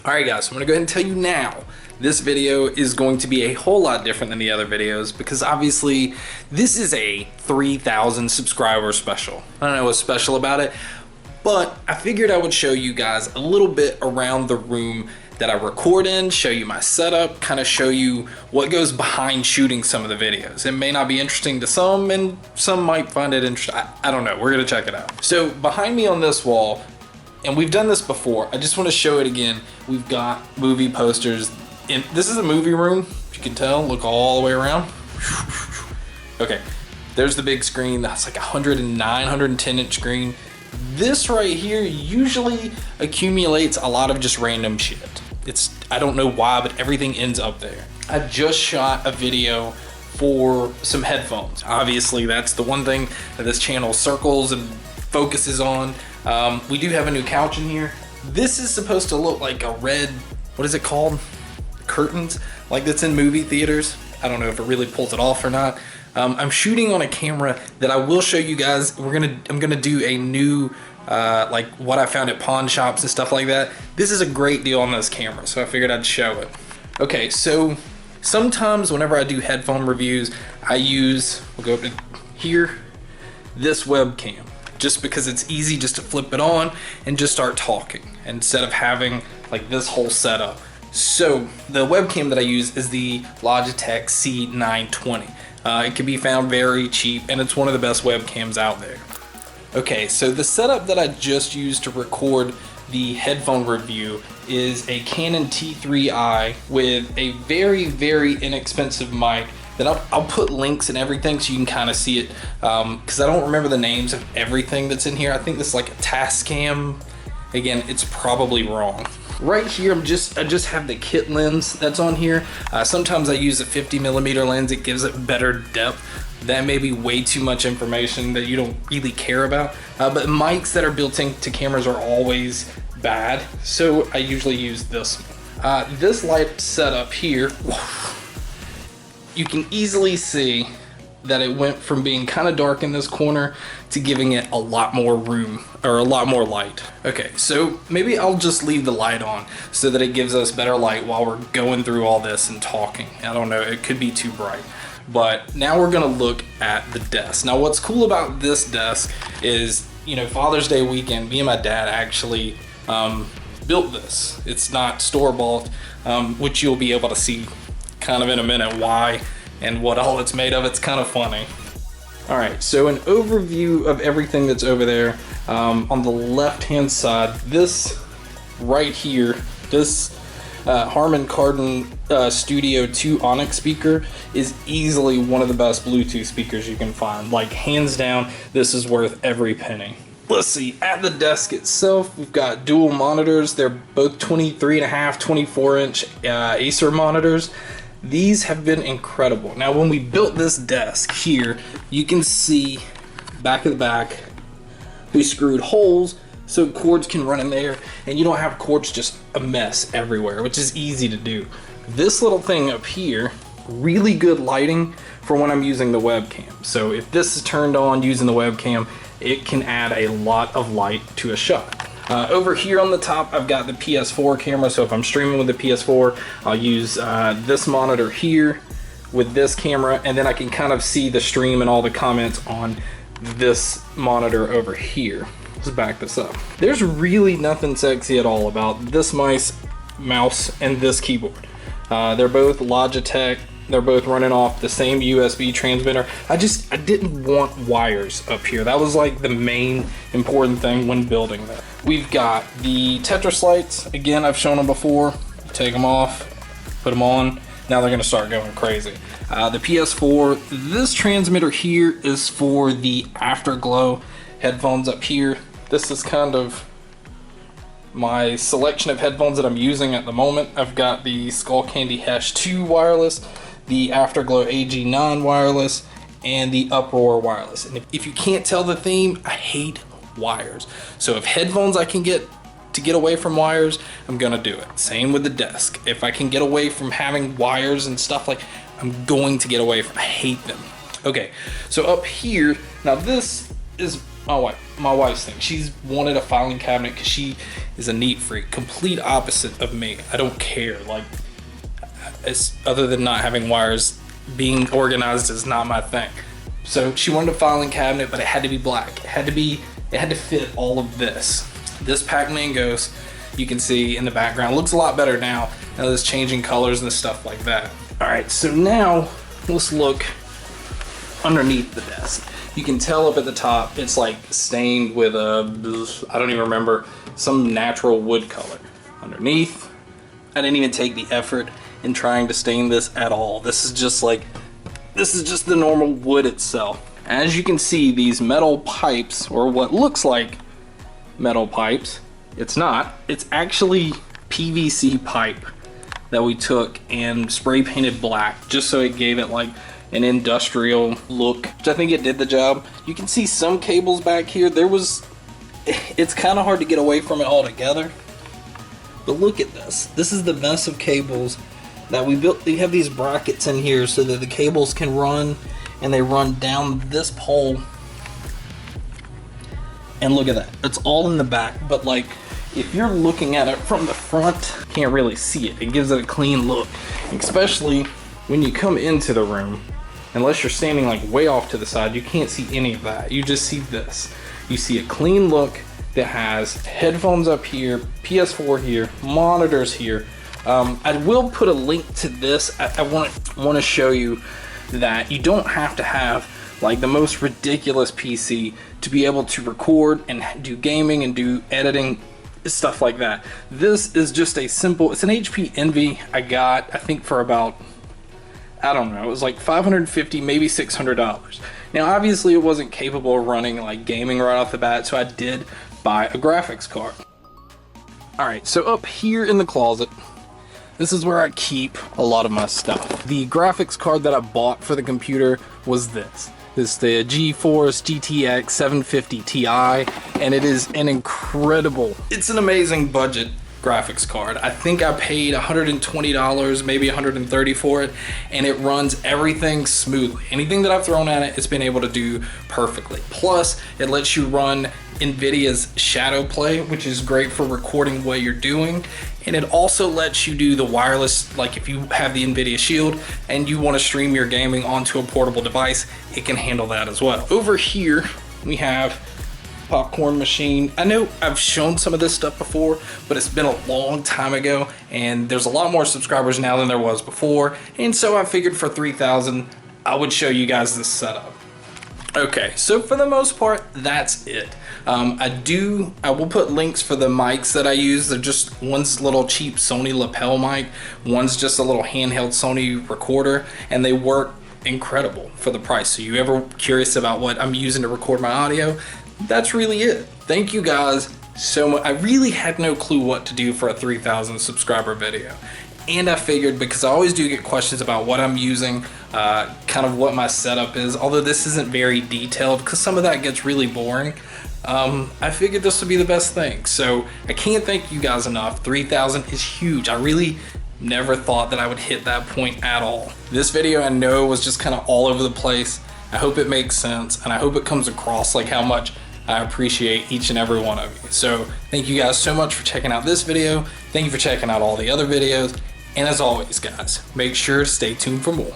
Alright guys, so I'm gonna go ahead and tell you now, this video is going to be a whole lot different than the other videos because obviously this is a 3,000 subscriber special. I don't know what's special about it, but I figured I would show you guys a little bit around the room that I record in, show you my setup, kind of show you what goes behind shooting some of the videos. It may not be interesting to some and some might find it interesting. I don't know, we're gonna check it out. So behind me on this wall, and we've done this before, I just want to show it again. We've got movie posters. This is a movie room, if you can tell. Look all the way around. Okay, there's the big screen. That's like 109, 110 inch screen. This right here usually accumulates a lot of just random shit. I don't know why, but everything ends up there. I just shot a video for some headphones. Obviously, that's the one thing that this channel circles and focuses on. We do have a new couch in here. This is supposed to look like a red, what is it called? Curtains, like that's in movie theaters. I don't know if it really pulls it off or not. I'm shooting on a camera that I will show you guys. I'm gonna do a new, like what I found at pawn shops and stuff like that. This is a great deal on this camera, so I figured I'd show it. Okay, so sometimes whenever I do headphone reviews, we'll go up to here, this webcam. Just because it's easy just to flip it on and just start talking instead of having like this whole setup. So the webcam that I use is the Logitech C920. It can be found very cheap and it's one of the best webcams out there. Okay, so the setup that I just used to record the headphone review is a Canon T3i with a very, very inexpensive mic that I'll put links and everything so you can kind of see it, because I don't remember the names of everything that's in here. I think this is like a Tascam. Again, it's probably wrong. Right here, I just have the kit lens that's on here. Sometimes I use a 50mm lens. It gives it better depth. That may be way too much information that you don't really care about. But mics that are built into cameras are always bad, so I usually use this one. This light setup here, you can easily see that it went from being kind of dark in this corner to giving it a lot more room, or a lot more light. Okay, so maybe I'll just leave the light on so that it gives us better light while we're going through all this and talking. I don't know, it could be too bright. But now we're gonna look at the desk. Now what's cool about this desk is, you know, Father's Day weekend, me and my dad actually built this. It's not store-bought, which you'll be able to see kind of in a minute why and what all it's made of. It's kind of funny. All right, so an overview of everything that's over there. On the left hand side, this right here, this Harman Kardon Studio 2 Onyx speaker is easily one of the best Bluetooth speakers you can find. Like hands down, this is worth every penny. Let's see, at the desk itself, we've got dual monitors. They're both 23.5, 24-inch Acer monitors. These have been incredible. Now, when we built this desk here, you can see back of the back, we screwed holes so cords can run in there and you don't have cords just a mess everywhere, which is easy to do. This little thing up here, really good lighting for when I'm using the webcam. So if this is turned on using the webcam, it can add a lot of light to a shot. Over here on the top, I've got the Ps4 camera, so if I'm streaming with the Ps4, I'll use this monitor here with this camera, and then I can kind of see the stream and all the comments on this monitor over here. Let's back this up. There's really nothing sexy at all about this mouse and this keyboard. They're both Logitech. They're both running off the same USB transmitter. I didn't want wires up here. That was like the main important thing when building that. We've got the Tetris lights. Again, I've shown them before. Take them off, put them on. Now they're gonna start going crazy. The Ps4, this transmitter here is for the Afterglow headphones up here. This is kind of my selection of headphones that I'm using at the moment. I've got the Skullcandy Hash 2 wireless, the Afterglow AG non-wireless, and the Uproar wireless. And if you can't tell the theme, I hate wires. So if headphones I can get to get away from wires, I'm gonna do it. Same with the desk. If I can get away from having wires and stuff, like, I'm going to get away from, I hate them. Okay, so up here, now this is my wife's thing. She's wanted a filing cabinet because she is a neat freak, complete opposite of me. I don't care, like, other than not having wires, being organized is not my thing. So she wanted a filing cabinet, but it had to be black. It had to fit all of this. This Pac-Man Ghost, you can see in the background, looks a lot better now it's changing colors and stuff like that. All right, so now let's look underneath the desk. You can tell up at the top, it's like stained with I don't even remember, some natural wood color. Underneath, I didn't even take the effort in trying to stain this at all. This is just the normal wood itself. As you can see, these metal pipes, or what looks like metal pipes, it's not. It's actually PVC pipe that we took and spray painted black just so it gave it like an industrial look, which I think it did the job. You can see some cables back here. It's kind of hard to get away from it altogether. But look at this. This is the mess of cables that we built. We have these brackets in here so that the cables can run, and they run down this pole. And look at that. It's all in the back, but like if you're looking at it from the front, you can't really see it. It gives it a clean look, especially when you come into the room. Unless you're standing like way off to the side, you can't see any of that. You just see this. You see a clean look that has headphones up here, Ps4 here, monitors here. I will put a link to this. I want to show you that you don't have to have like the most ridiculous PC to be able to record and do gaming and do editing, stuff like that. This is just a simple, it's an HP Envy I got, I think for about, I don't know, it was like $550, maybe $600. Now obviously it wasn't capable of running like gaming right off the bat, so I did buy a graphics card. Alright, so up here in the closet, this is where I keep a lot of my stuff. The graphics card that I bought for the computer was this. This is the GeForce GTX 750 Ti, and it is an it's an amazing budget graphics card. I think I paid $120, maybe $130 for it, and it runs everything smoothly. Anything that I've thrown at it, it's been able to do perfectly. Plus, it lets you run NVIDIA's Shadow Play, which is great for recording what you're doing. And it also lets you do the wireless, like if you have the NVIDIA Shield and you want to stream your gaming onto a portable device, it can handle that as well. Over here, we have popcorn machine. I know I've shown some of this stuff before, but it's been a long time ago, and there's a lot more subscribers now than there was before. And so I figured for 3,000, I would show you guys this setup. Okay, so for the most part, that's it. I will put links for the mics that I use. They're just, one's little cheap Sony lapel mic, one's just a little handheld Sony recorder, and they work incredible for the price. So you ever curious about what I'm using to record my audio, that's really it. Thank you guys so much. I really had no clue what to do for a 3,000 subscriber video. And I figured, because I always do get questions about what I'm using, kind of what my setup is, although this isn't very detailed because some of that gets really boring, I figured this would be the best thing. So I can't thank you guys enough. 3,000 is huge. I really never thought that I would hit that point at all. This video I know was just kind of all over the place. I hope it makes sense, and I hope it comes across like how much I appreciate each and every one of you. So thank you guys so much for checking out this video. Thank you for checking out all the other videos. And as always, guys, make sure to stay tuned for more.